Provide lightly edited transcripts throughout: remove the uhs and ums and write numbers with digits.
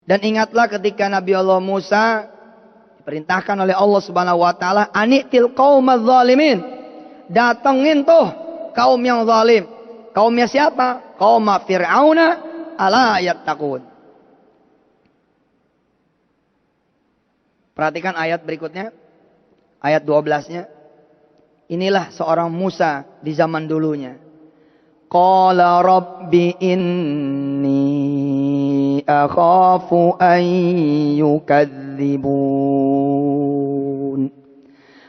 Dan ingatlah ketika Nabi Allah Musa diperintahkan oleh Allah Subhanahu wa taala, "Anitil qaumaz zalimin." Datengin tuh kaum yang zalim. Kaumnya siapa? Kaum Fir'auna ala yattaqun. Perhatikan ayat berikutnya. Ayat 12-nya. Inilah seorang Musa di zaman dulunya. Qala rabbi inni akhafu an yukadzibun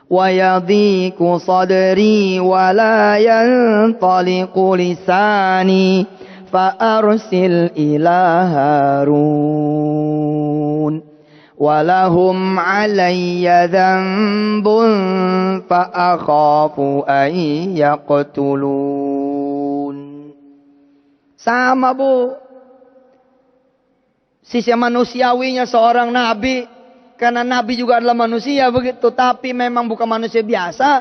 wa yadhiqu sadri wa la yantaliqu lisani fa arsil ila Harun walahum alayya dzambun fa akhafu an yaqtulun. Sama Bu, sisi manusiawinya seorang nabi, karena nabi juga adalah manusia begitu, tapi memang bukan manusia biasa.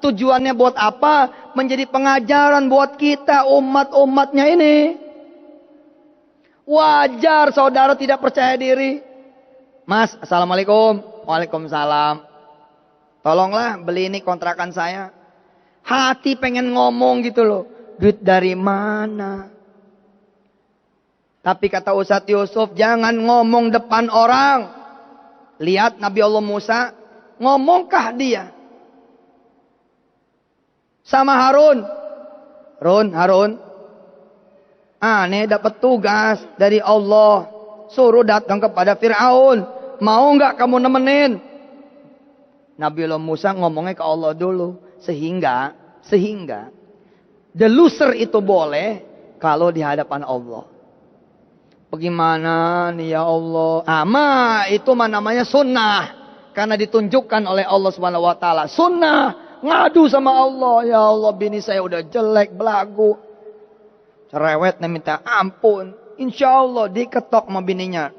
Tujuannya buat apa? Menjadi pengajaran buat kita umat-umatnya ini. Wajar saudara tidak percaya diri. Mas, assalamualaikum. Waalaikumsalam. Tolonglah beli ini kontrakan saya. Hati pengen ngomong gitu loh. Duit dari mana? Tapi kata Ustadz Yusuf, jangan ngomong depan orang. Lihat Nabi Allah Musa, ngomongkah dia? Sama Harun. Harun. Aneh dapat tugas dari Allah. Suruh datang kepada Fir'aun. Mau nggak kamu nemenin? Nabi Allah Musa ngomongnya ke Allah dulu. Sehingga the loser itu boleh kalau di hadapan Allah. Bagaimana nih ya Allah? Itu namanya sunnah. Karena ditunjukkan oleh Allah Subhanahu wa taala. Sunnah. Ngadu sama Allah. Ya Allah, bini saya udah jelek, belagu. Cerewet, minta ampun. Insya Allah diketok sama bininya.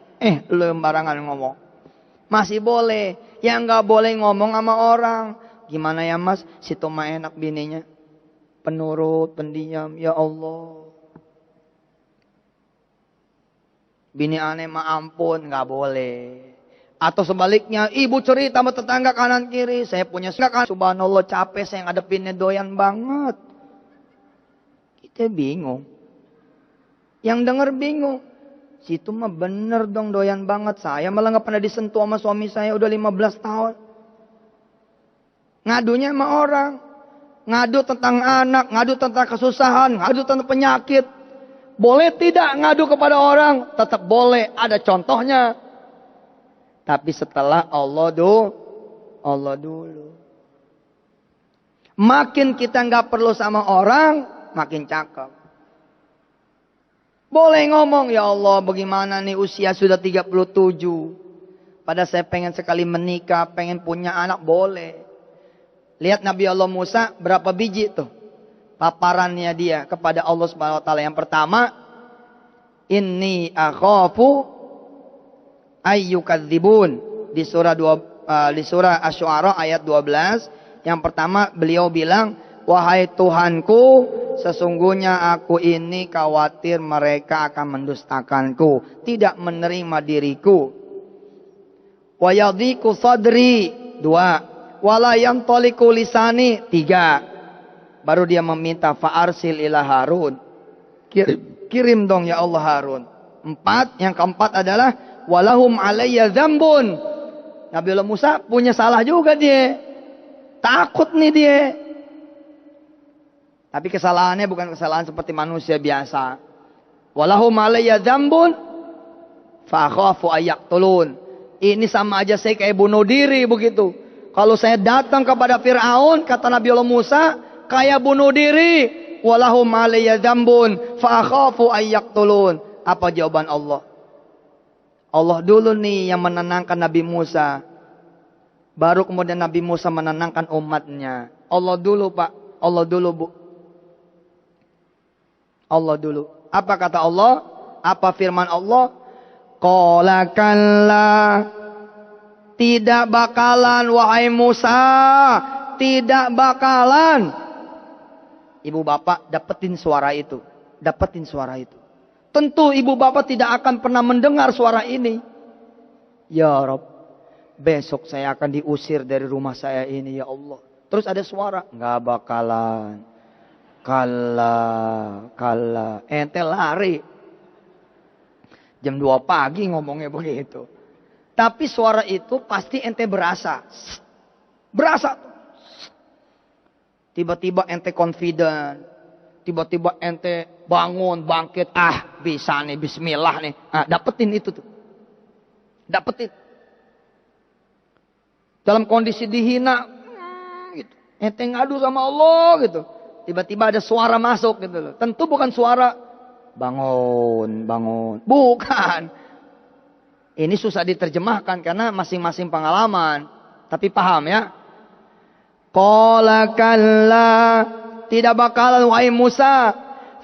Lu barangan ngomong. Masih boleh. Yang gak boleh ngomong sama orang. Gimana ya mas? Situ mah enak bininya. Penurut, pendiam. Ya Allah. Bini aneh mah ampun, nggak boleh. Atau sebaliknya, ibu cerita sama tetangga kanan kiri, saya punya subhanallah capek, saya ngadepinnya doyan banget. Kita bingung. Yang denger bingung. Situ mah bener dong doyan banget. Saya malah nggak pernah disentuh sama suami saya udah 15 tahun. Ngadunya sama orang. Ngadu tentang anak, ngadu tentang kesusahan, ngadu tentang penyakit. Boleh tidak ngadu kepada orang? Tetap boleh, ada contohnya. Tapi setelah Allah dulu. Makin kita nggak perlu sama orang, makin cakep. Boleh ngomong, ya Allah bagaimana nih usia sudah 37. Pada saya pengen sekali menikah, pengen punya anak, boleh. Lihat Nabi Allah Musa berapa biji tuh. Paparannya dia kepada Allah Subhanahu wa taala. Yang pertama, inni akhafu ayyukadzibun di surah Asy-Syu'ara ayat 12. Yang pertama beliau bilang, wahai Tuhanku, sesungguhnya aku ini khawatir mereka akan mendustakanku, tidak menerima diriku. Wa yadhiqu sadri, 2. Wala yantaliqu lisani, 3. Baru dia meminta fa'arsil ila Harun. Kirim dong ya Allah Harun. 4. Yang keempat adalah walahum alayya dzambun. Nabi Allah Musa punya salah juga dia. Takut nih dia. Tapi kesalahannya bukan kesalahan seperti manusia biasa. Walahum alayya dzambun fa akhafu ayaqtulun. Ini sama aja saya kayak bunuh diri begitu. Kalau saya datang kepada Fir'aun, kata Nabi Allah Musa, kayak bunuh diri. Walahum alayya dzambun fa akhafu ayyaqtulun. Apa jawaban Allah? Allah dulu nih yang menenangkan Nabi Musa. Baru kemudian Nabi Musa menenangkan umatnya. Allah dulu Pak. Allah dulu Bu. Allah dulu. Apa kata Allah? Apa firman Allah? Qala kalla. Tidak bakalan wahai Musa. Tidak bakalan. Ibu bapak dapetin suara itu. Dapetin suara itu. Tentu ibu bapak tidak akan pernah mendengar suara ini. Ya Rob, besok saya akan diusir dari rumah saya ini ya Allah. Terus ada suara, nggak bakalan. Kala, ente lari. Jam 2 pagi ngomongnya begitu. Tapi suara itu pasti ente berasa. Berasa. Tiba-tiba ente confident. Tiba-tiba ente bangun, bangkit. Ah, bisa nih, bismillah nih. Ah, dapetin itu tuh. Dapetin. Dalam kondisi dihina. Gitu. Ente ngadu sama Allah gitu. Tiba-tiba ada suara masuk gitu loh. Tentu bukan suara bangun, bangun. Bukan. Ini susah diterjemahkan karena masing-masing pengalaman. Tapi paham ya. Qala kalla, tidak bakalan wahai Musa,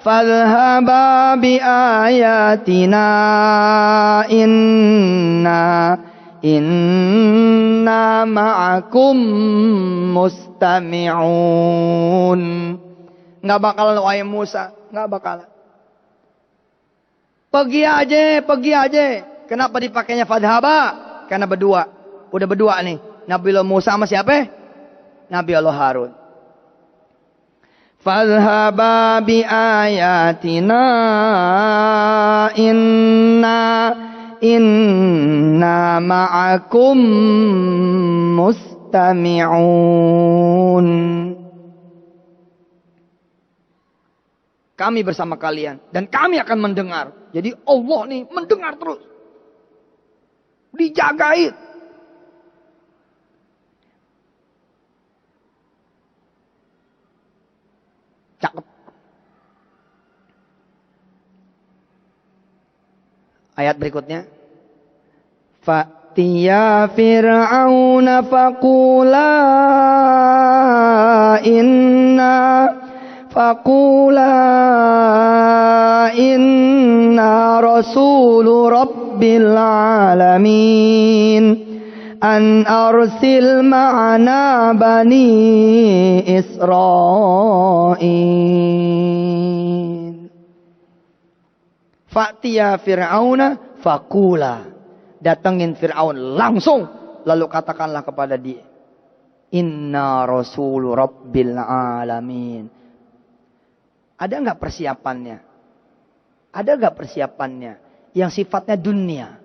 fadhhaba bi ayatina inna ma'akum mustami'un. Nggak bakalan wahai Musa, nggak bakalan. Pergi aja. Kenapa dipakainya fadhhaba? Karena berdua. Udah berdua nih. Nabi Allah Musa sama siapa? Nabi Allah Harun. Fadhhaba bi ayatina inna ma'akum mustami'un. Kami bersama kalian dan kami akan mendengar. Jadi Allah nih mendengar terus. Dijagain. Cakep. Ayat berikutnya. Fa'tiya fir'auna faqula inna rasulu rabbil alamin an arsil ma'ana bani Israil. Fa'tiya fir'auna faqula, datengin Fir'aun langsung, lalu katakanlah kepada dia, inna rasulu rabbil alamin. Ada nggak persiapannya? Ada nggak persiapannya yang sifatnya dunia?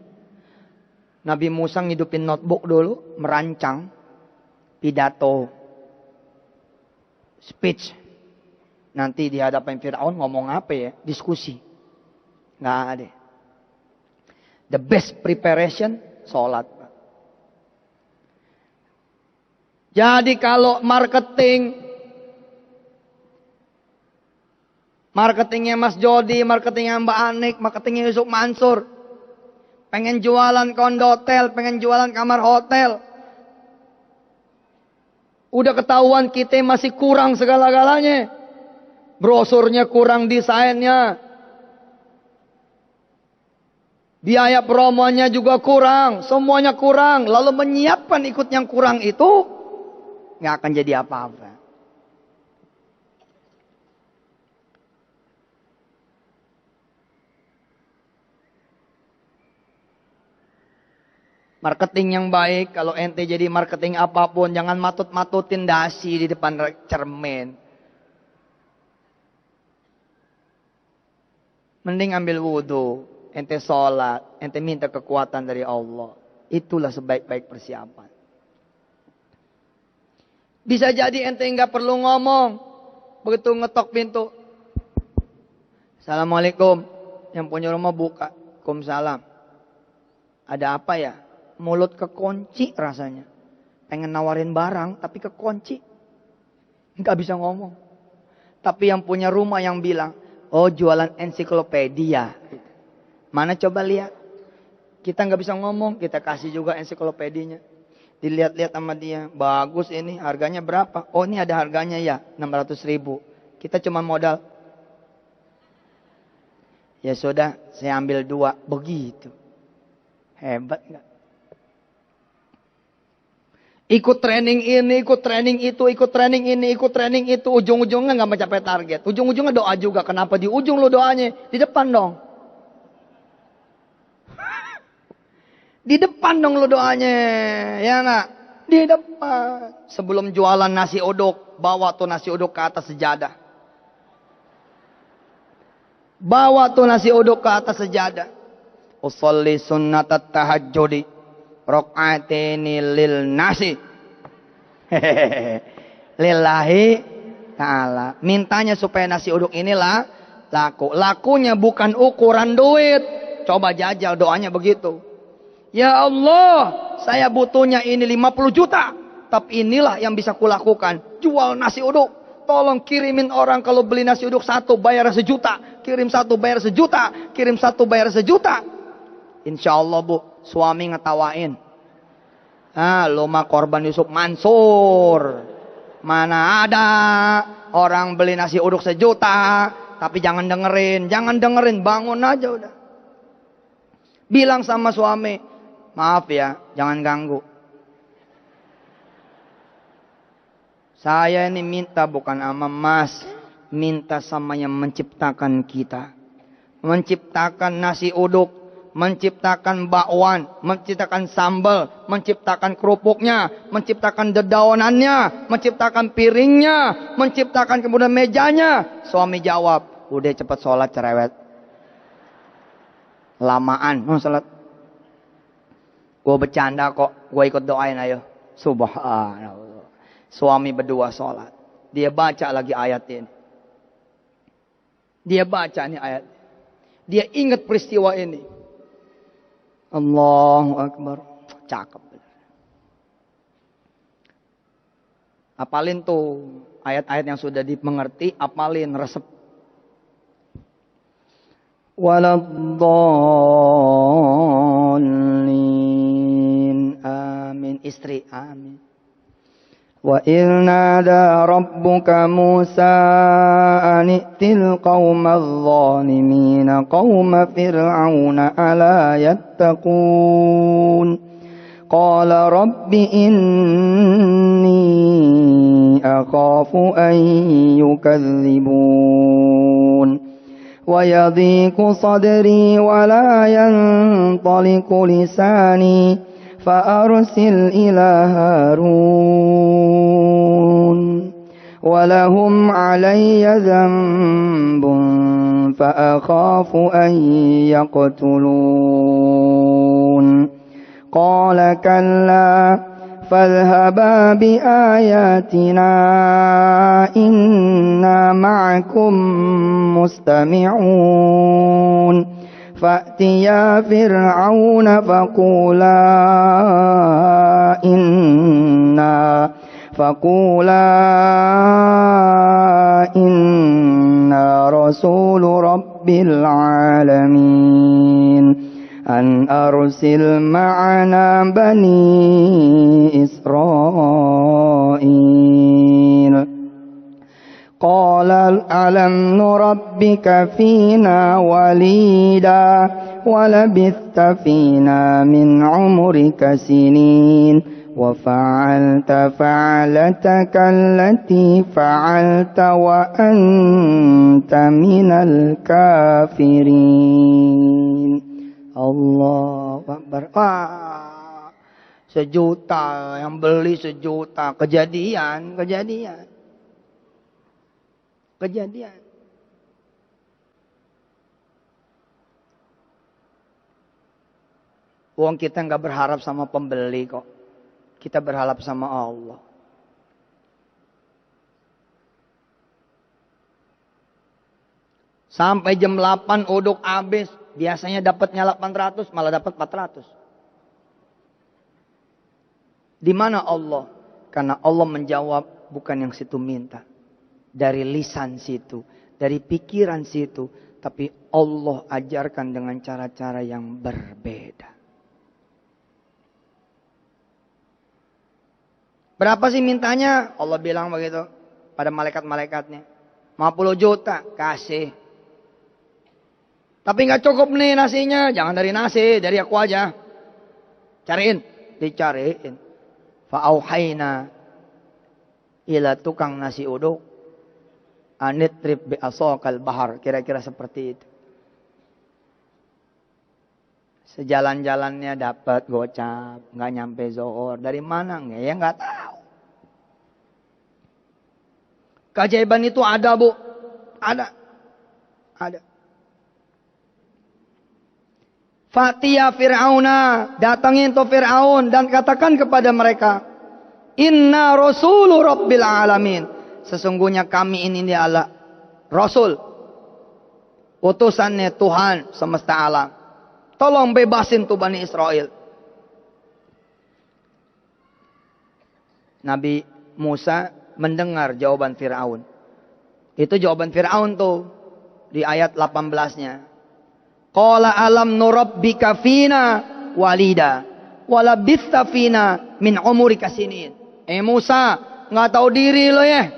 Nabi Musa ngidupin notebook dulu, merancang pidato, speech. Nanti di hadapan Fir'aun ngomong apa ya? Diskusi. Nggak ada. The best preparation, sholat. Jadi kalau marketingnya Mas Jody, marketingnya Mbak Anik, marketingnya Yusuf Mansur, pengen jualan kondotel, pengen jualan kamar hotel, udah ketahuan kita masih kurang segala-galanya, brosurnya kurang, desainnya, biaya promonya juga kurang, semuanya kurang, lalu menyiapkan ikut yang kurang itu nggak akan jadi apa-apa. Marketing yang baik, kalau ente jadi marketing apapun, jangan matut-matutin dasi di depan cermin. Mending ambil wudhu, ente sholat, ente minta kekuatan dari Allah. Itulah sebaik-baik persiapan. Bisa jadi ente nggak perlu ngomong, begitu ngetok pintu, Assalamualaikum, yang punya rumah buka, Waalaikumsalam. Ada apa ya? Mulut kekunci rasanya. Pengen nawarin barang tapi kekunci. Nggak bisa ngomong. Tapi yang punya rumah yang bilang, oh jualan ensiklopedia. Mana coba lihat. Kita nggak bisa ngomong, kita kasih juga ensiklopedinya. Dilihat-lihat sama dia. Bagus ini, harganya berapa? Oh ini ada harganya ya, 600.000. Kita cuma modal. Ya sudah, saya ambil 2. Begitu. Hebat nggak? Ikut training ini, ikut training itu, ikut training ini, ikut training itu. Ujung-ujungnya nggak mencapai target. Ujung-ujungnya doa juga. Kenapa di ujung lo doanya? Di depan dong. Di depan dong lo doanya. Ya enggak? Di depan. Sebelum jualan nasi uduk, bawa tuh nasi uduk ke atas sejadah. Bawa tuh nasi uduk ke atas sejadah. Usolli sunnatat tahajjudi rakaataini lil nasi. Lillahi ta'ala. Mintanya supaya nasi uduk inilah laku. Lakunya bukan ukuran duit. Coba jajal doanya begitu. Ya Allah, saya butuhnya ini 50 juta. Tapi inilah yang bisa kulakukan. Jual nasi uduk. Tolong kirimin orang kalau beli nasi uduk 1 bayar 1 juta. Kirim 1 bayar 1 juta. Kirim 1 bayar 1 juta. Insya Allah bu, suami ngetawain. Lo mah korban Yusuf Mansur. Mana ada orang beli nasi uduk 1 juta. Tapi jangan dengerin, bangun aja udah. Bilang sama suami, maaf ya, jangan ganggu. Saya ini minta bukan sama Mas, minta sama yang menciptakan kita. Menciptakan nasi uduk, menciptakan bakwan, menciptakan sambal, menciptakan kerupuknya, menciptakan dedaunannya, menciptakan piringnya, menciptakan kemudian mejanya. Suami jawab, udah cepet sholat cerewet. Lamaan mau sholat. Gue bercanda kok, gue ikut doain ayo. Subhanallah. Suami berdua sholat. Dia baca lagi ayat ini. Dia baca nih ayat. Dia ingat peristiwa ini. Allahu Akbar. Cakep. Apalin tuh ayat-ayat yang sudah dimengerti. Apalin resep. Waladdallin. Amin. Istri. Amin. Wa idh nada rabbuka Musa an i'til qaumadh dhalimina qauma fir'auna ala yattaqun qala rabbi inni akhafu an yukadzibun wa yadhiqu sadri wa la yantaliqu lisani فأرسل إلى هارون ولهم علي ذنب فأخاف أن يقتلون قال كلا فاذهبا بآياتنا إنا معكم مستمعون فأتيا فرعون فقولا إنا رسول رب العالمين أن أرسل معنا بني إسرائيل قال ألم نربك فينا وليدا ولبثت فينا من عمرك سنين وفعلت فعلتك التي فعلت وأنت من الكافرين. الله أكبر. Sejuta yang beli 1 juta. Kejadian. Uang kita nggak berharap sama pembeli kok. Kita berharap sama Allah. Sampai jam 8 uduk habis. Biasanya dapatnya 800, malah dapat 400. Di mana Allah? Karena Allah menjawab bukan yang situ minta. Dari lisan situ, dari pikiran situ, tapi Allah ajarkan dengan cara-cara yang berbeda. Berapa sih mintanya? Allah bilang begitu pada malaikat-malaikatnya. 50 juta, kasih. Tapi nggak cukup nih nasinya, jangan dari nasi, dari aku aja. Cariin, dicariin. Fa'auhayna ila tukang nasi uduk. Anitrib bi asaqal bahar, kira-kira seperti itu. Sejalan-jalannya dapat gocap, nggak nyampe zuhur. Dari mana? Ya nggak tahu. Keajaiban itu ada, Bu. Ada. Fatiha Fir'auna, datangin tuh Fir'aun dan katakan kepada mereka, Inna Rasulu Rabbil Alamin. Sesungguhnya kami ini adalah Rasul, utusannya Tuhan semesta alam. Tolong bebasin tuh Bani Israel. Nabi Musa mendengar jawaban Fir'aun. Itu jawaban Fir'aun tuh di ayat 18-nya. Qala alam nurabbika fina walida walabitha fina min umurika sinin. Musa, nggak tahu diri lo ya?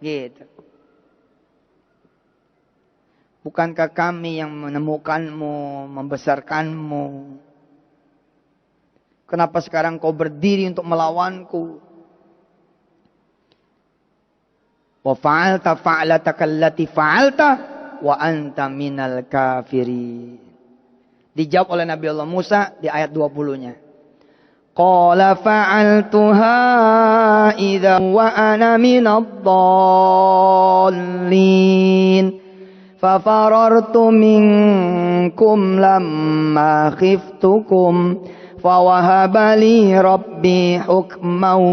Gitu. Bukankah kami yang menemukanmu, membesarkanmu? Kenapa sekarang kau berdiri untuk melawanku? Wa fa'alta fa'lataka allati fa'alta wa anta minal kafirin. Dijawab oleh Nabi Allah Musa di ayat 20-nya. Qala fa'altuha idza wa ana minadh dhallin. Fafarartu minkum lamma khiftukum fawahabali rabbi hukman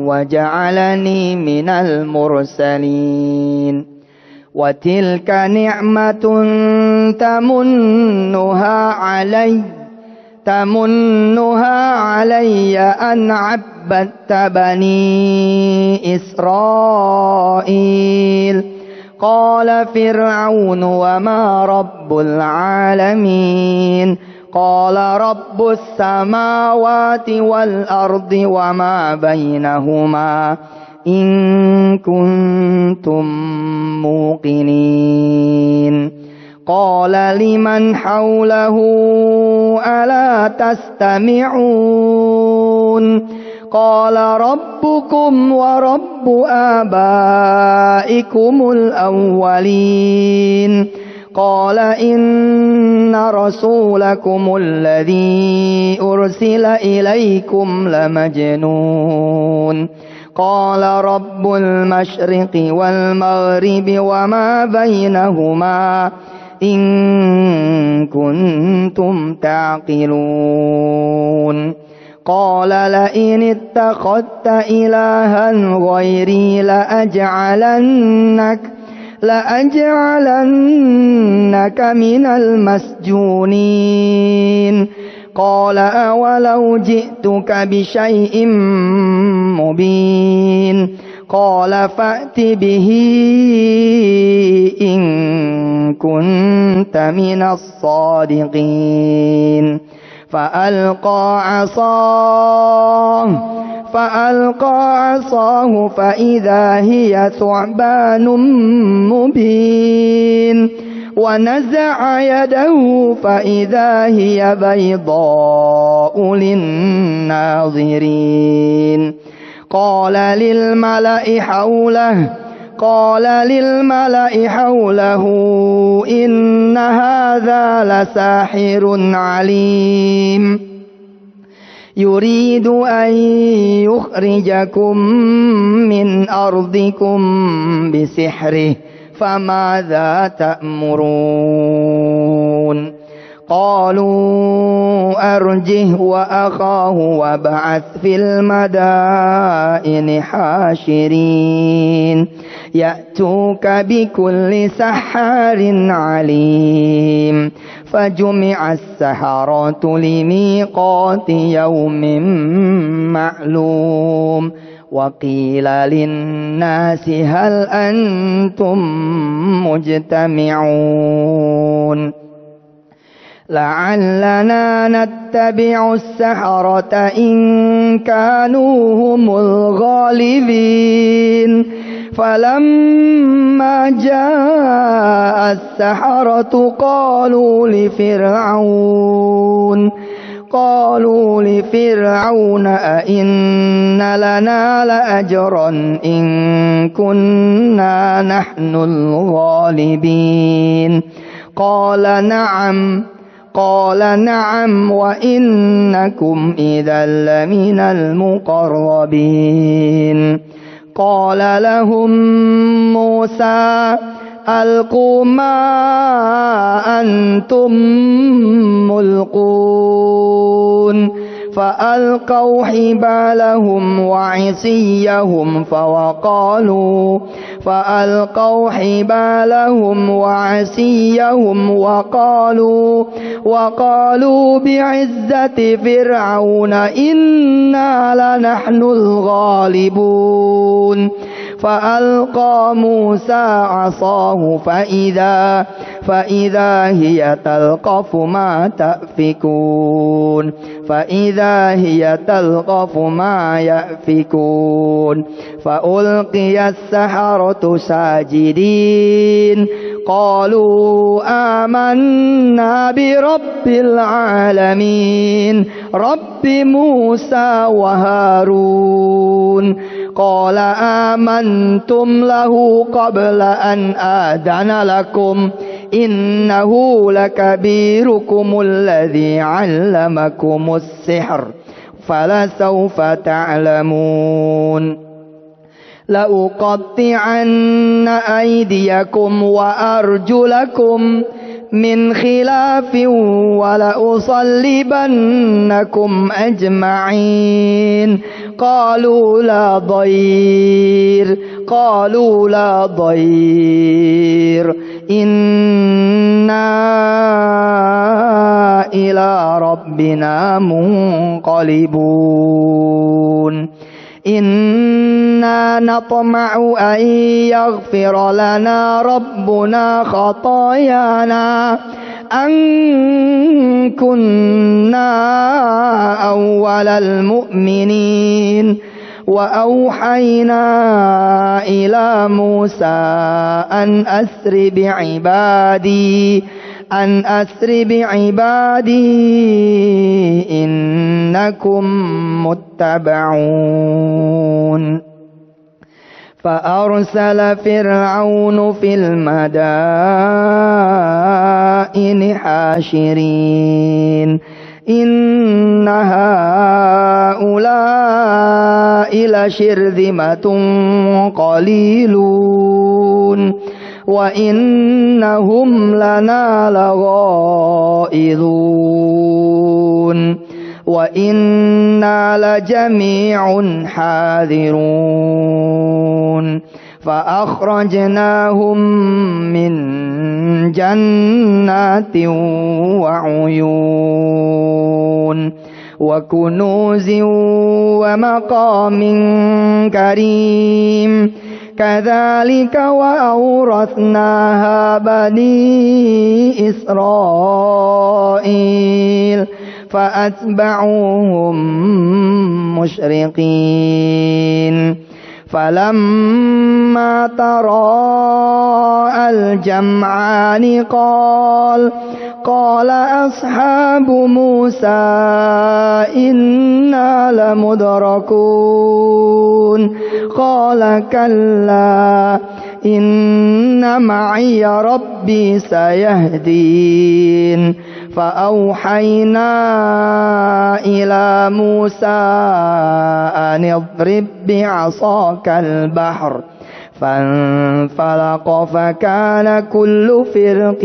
wa ja'alani minal mursalin. Wa tilka ni'matun tamunnuha alayya an 'abadta bani Israil. Qala fir'aun wa ma rabbul alamin. Qala rabbus samawati wal ardi wa ma bainahuma in kuntum muqinin. Qala liman hawlahu ala tastami'un. Qala rabbukum wa rabbu abaikumul awwalin. Qala inna rasulakumul ladzi ursila ilaikum lamajnun. Qala rabbul masyriqi wal maghribi wa ma bainahuma in kuntum taqilun. Qala la in ittakhadta ilahan ghairi la'aj'alannaka minal masjunin. Qala awalau ji'tuka bisyai'im mubin. Qala fa'ti bihi in kunta minas sadiqin. فألقى عصاه فإذا هي ثعبان مبين. ونزع يده فإذا هي بيضاء للناظرين. قال للملأ حوله إن هذا لساحر عليم يريد أن يخرجكم من أرضكم بسحره فماذا تأمرون. قالوا أرجه وأخاه وابعث في المدائن حاشرين يأتوك بكل سحار عليم. فجمع السحرة لميقات يوم معلوم. وقيل للناس هل أنتم مجتمعون. لعلنا نتبع السحرة إن كانوا هم الغالبين. فلما جاء السحرة قالوا لفرعون أئن لنا لأجرا إن كنا نحن الغالبين. قال Qala na'am wa innakum idzal laminal muqarrabin. Qala lahum Musa alqu ma antum mulqun. فألقوا حبالهم وعصيهم وقالوا بعزة فرعون إنا لنحن الغالبون. فألقى موسى عصاه فإذا هي تلقف ما يأفكون. فألقي السحرة ساجدين قالوا آمنا برب العالمين رب موسى وهارون. قال آمنتم له قبل أن آذن لكم إنه لكبيركم الذي علمكم السحر فلسوف تعلمون. لأقطعن أيديكم وأرجلكم من خلاف ولأصلبنكم أجمعين. قالوا لا ضير إنا إلى ربنا منقلبون. إنا نطمع أن يغفر لنا ربنا خطايانا أن كنا أول المؤمنين. وأوحينا إلى موسى أن أسر بعبادي إنكم متبعون. فأرسل فرعون في المدائن حاشرين إن هؤلاء لشرذمة قليلون وإنهم لنا لغائظون وإنا لجميع حاذرون. فأخرجناهم من جنات وعيون وكنوز ومقام كريم. كذلك وأورثناها بني إسرائيل فأتبعوهم مشرقين. فلما تراءى الجمعان قال أصحاب موسى إنا لمدركون. قال كلا إن معي ربي سيهدين. فأوحينا إلى موسى أن اضرب بعصاك البحر فانفلق فكان كل فرق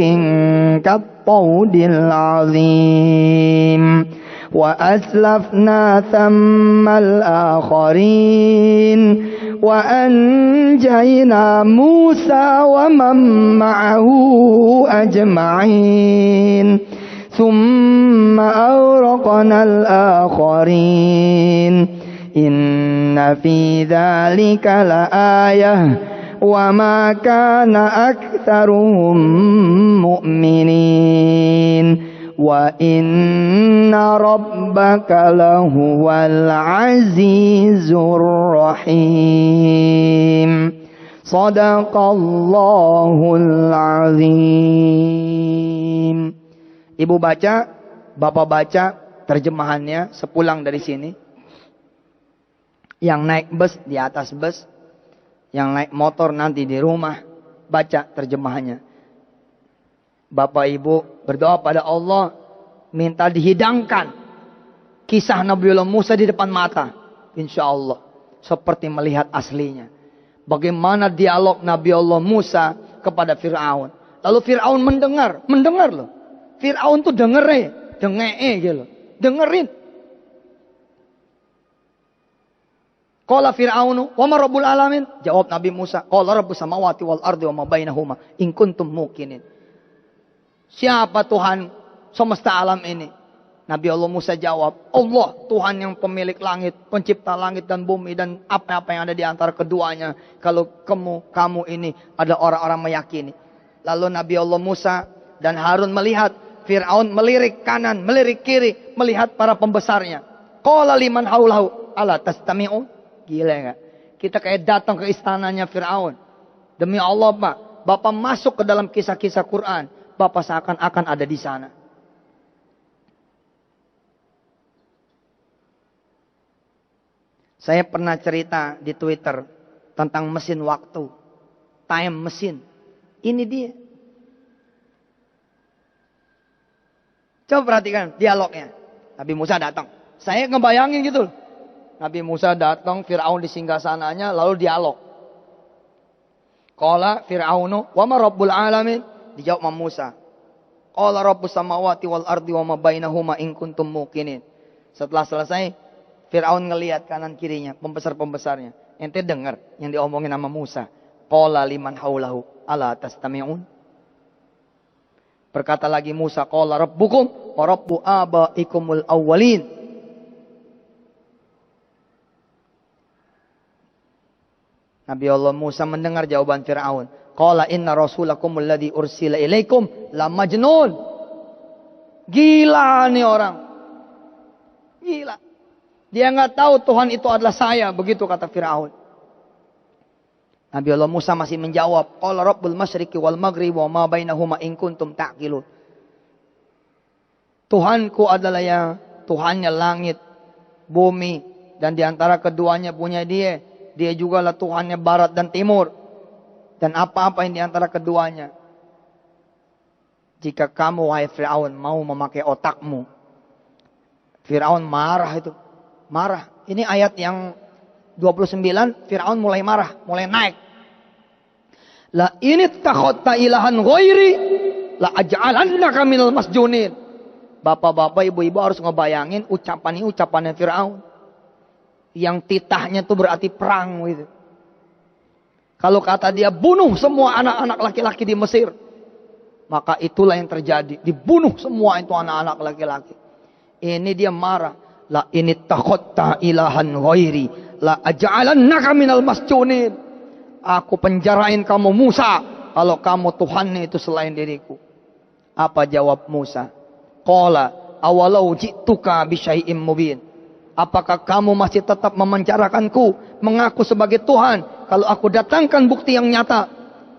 كالطود العظيم. وأزلفنا ثم الآخرين وأنجينا موسى ومن معه أجمعين. ثم أغرقنا الآخرين. إن في ذلك لآية وما كان أكثرهم مؤمنين وإن ربك لهو العزيز الرحيم. صدق الله العظيم. Ibu baca, Bapak baca terjemahannya sepulang dari sini. Yang naik bus di atas bus, yang naik motor nanti di rumah, baca terjemahannya. Bapak Ibu berdoa pada Allah Minta dihidangkan kisah Nabiullah Musa di depan mata. Insya Allah. Seperti melihat aslinya. Bagaimana dialog Nabiullah Musa kepada Fir'aun. Lalu Fir'aun mendengar. Mendengar loh. Fir'aun tuh dengee gitu. Dengerin. Qala Fir'aunu wa ma rabbul alamin? Jawab Nabi Musa, qala rabbus samawati wal ardi wa ma bainahuma in kuntum muqinin. Siapa Tuhan semesta alam ini? Nabi Allah Musa jawab, Allah Tuhan yang pemilik langit, pencipta langit dan bumi dan apa-apa yang ada di antara keduanya. Kalau kamu ini ada orang-orang meyakini. Lalu Nabi Allah Musa dan Harun melihat Fir'aun melirik kanan, melirik kiri, melihat para pembesarnya. Qala liman haulahu ala tastami'un? Gila enggak? Kita kayak datang ke istananya Fir'aun. Demi Allah Pak, Bapak masuk ke dalam kisah-kisah Quran, Bapak seakan-akan ada di sana. Saya pernah cerita di Twitter tentang mesin waktu. Time machine. Ini dia. Coba perhatikan dialognya. Nabi Musa datang. Saya ngebayangin gitu. Nabi Musa datang, Fir'aun di singgasananya, lalu dialog. Qala Fir'aunu wa ma rabbul alamin? Dijawab sama Musa. Qala rabbus samawati wal ardi wa ma bainahuma in kuntum muqinin. Setelah selesai, Fir'aun ngelihat kanan kirinya, pembesar-pembesarnya. Ente dengar yang diomongin sama Musa. Qala liman haulahu ala tastami'un? Berkata lagi Musa, qala rabbukum wa rabbu abaikumul awwalin. Nabi Allah Musa mendengar jawaban Fir'aun. Qala inna rasulakum alladhi ursila ilaikum la majnun. Gila nih orang. Gila. Dia nggak tahu Tuhan itu adalah saya, begitu kata Fir'aun. Nabi Allah Musa masih menjawab, qala rabbul masyriqi wal maghribi wa ma bainahuma in kuntum ta'qilun. Tuhanku adalah yang Tuhannya langit, bumi, dan di antara keduanya punya Dia. Dia juga lah Tuhannya barat dan timur. Dan apa-apa yang di antara keduanya. Jika kamu, wahai Fir'aun, mau memakai otakmu. Fir'aun marah itu. Marah. Ini ayat yang 29, Fir'aun mulai marah, mulai naik. La ini takhotta ilahan ghairi, la aj'alannaka minal masjunin. Bapak-bapak, ibu-ibu harus ngebayangin ucapan ini ucapannya Fir'aun. Yang titahnya itu berarti perang gitu. Kalau kata dia bunuh semua anak-anak laki-laki di Mesir, maka itulah yang terjadi. Dibunuh semua itu anak-anak laki-laki. Ini dia marah. La ini takhotta ilahan ghairi, la aj'alannaka minal masjunin. Aku penjarain kamu Musa kalau kamu Tuhannya itu selain diriku. Apa jawab Musa? Qala awalau ji'tuka bisyai'im mubin. Apakah kamu masih tetap memenjarakanku, mengaku sebagai Tuhan, kalau aku datangkan bukti yang nyata?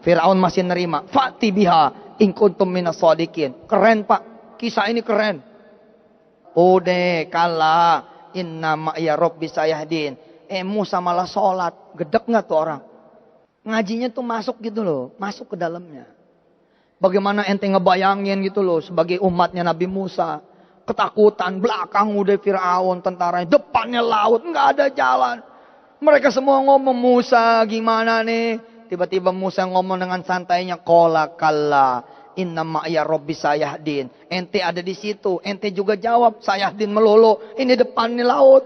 Fir'aun masih nerima. Fa'ti biha in kuntum minas shadiqin. Keren Pak, kisah ini keren. Udah kalah, inna ma'ya rabbi sayahdin. Musa malah sholat, gedek nggak tuh orang? Ngajinya tuh masuk gitu loh, masuk ke dalamnya. Bagaimana ente ngebayangin gitu loh, sebagai umatnya Nabi Musa. Ketakutan, belakang udah Fir'aun, tentaranya, depannya laut, nggak ada jalan. Mereka semua ngomong, Musa gimana nih? Tiba-tiba Musa ngomong dengan santainya, qala kalla inna ma'ya rabbi sayahdin. Ente ada di situ, ente juga jawab sayahdin melulu. Ini depannya laut.